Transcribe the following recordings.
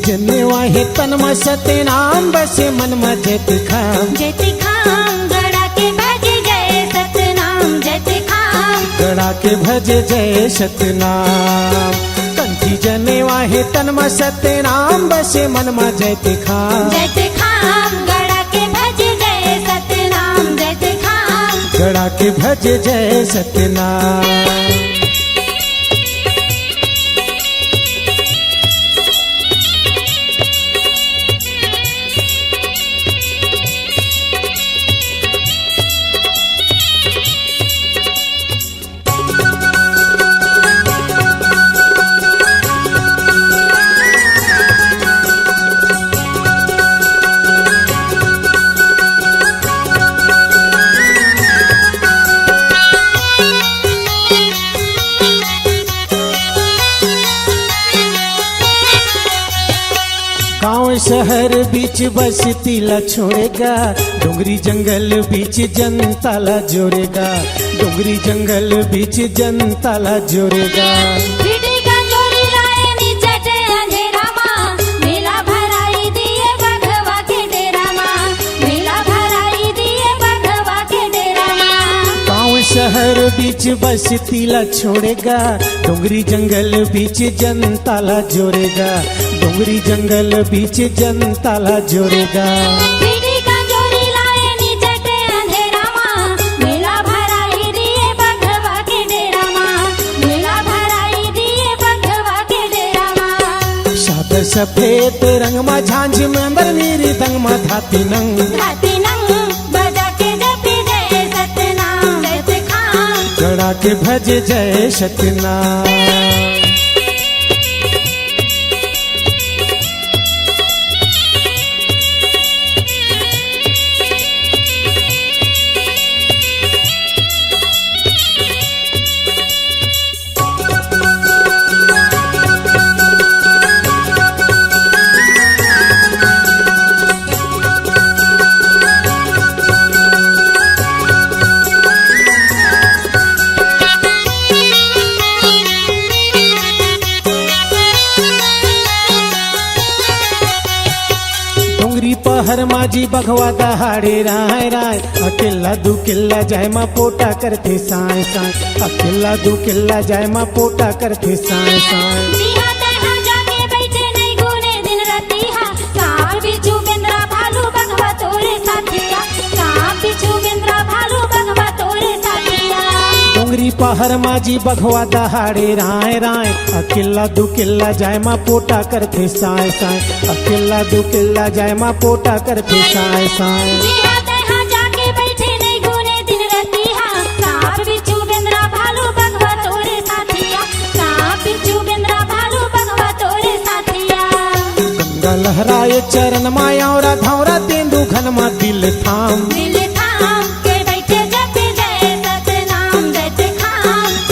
जनेवा हे तन में सतनाम बसे मन में जत खाम गड़ा के भजे जय सतनाम जत खाम गड़ा के भजे जय सतनाम कंठी जनेवा हे तन में सतनाम बसे मन में जत खाम गड़ा के भजे जय सतनाम जत खाम गड़ा के भजे जय सतनाम। गाँव शहर बीच बस्ती ला छोड़ेगा डोंगरी जंगल बीच जनता ला जोड़ेगा डोंगरी जंगल बीच जनता ला जोड़ेगा। शहर बीच बस्ती ला छोड़ेगा डोंगरी जंगल बीच जनता ला जोड़ेगा डोंगरी जंगल बीच जनता ला जोड़ेगा। सादा सफेद रंग मा झांझ में अंदर नीरी दंग मा धाती नंग गड़ा के भजे जय सतनाम। पहर माझी बघवा दहाड़े राय राय अकेला दू किल्ला जाय मा पोटा करते साय साय अकेला दू किल्ला जाय मा पोटा करते साय साय। डोंगरी पहर माझी बघवा दहाड़े राय राय अकेला दू किल्ला जाय मा पोटा करते साय साय अकेला दू किल्ला जाय मा पोटा करते साय साय। गंगा लहराए चरण माया और धावरा तेंदु घन मा दिल थाम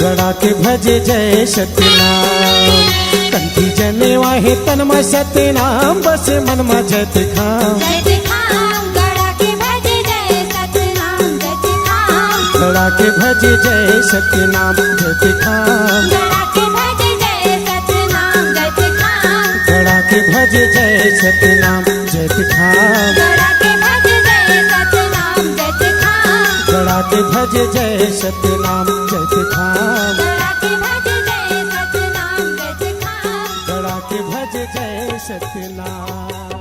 गड़ा के भजे जय सतनाम कंठी जनेवा हे तन में सतनाम बस मन में जत खाम गड़ा के भजे जय सतनाम जत खाम गड़ा के भजे जय सतनाम जत खाम गड़ा के भजे जय सतनाम जत खाम गड़ा के भजे जय सतनाम जत खाम गड़ा के भजे जय सतनाम जत खाम गड़ा के भजे जय सतनाम।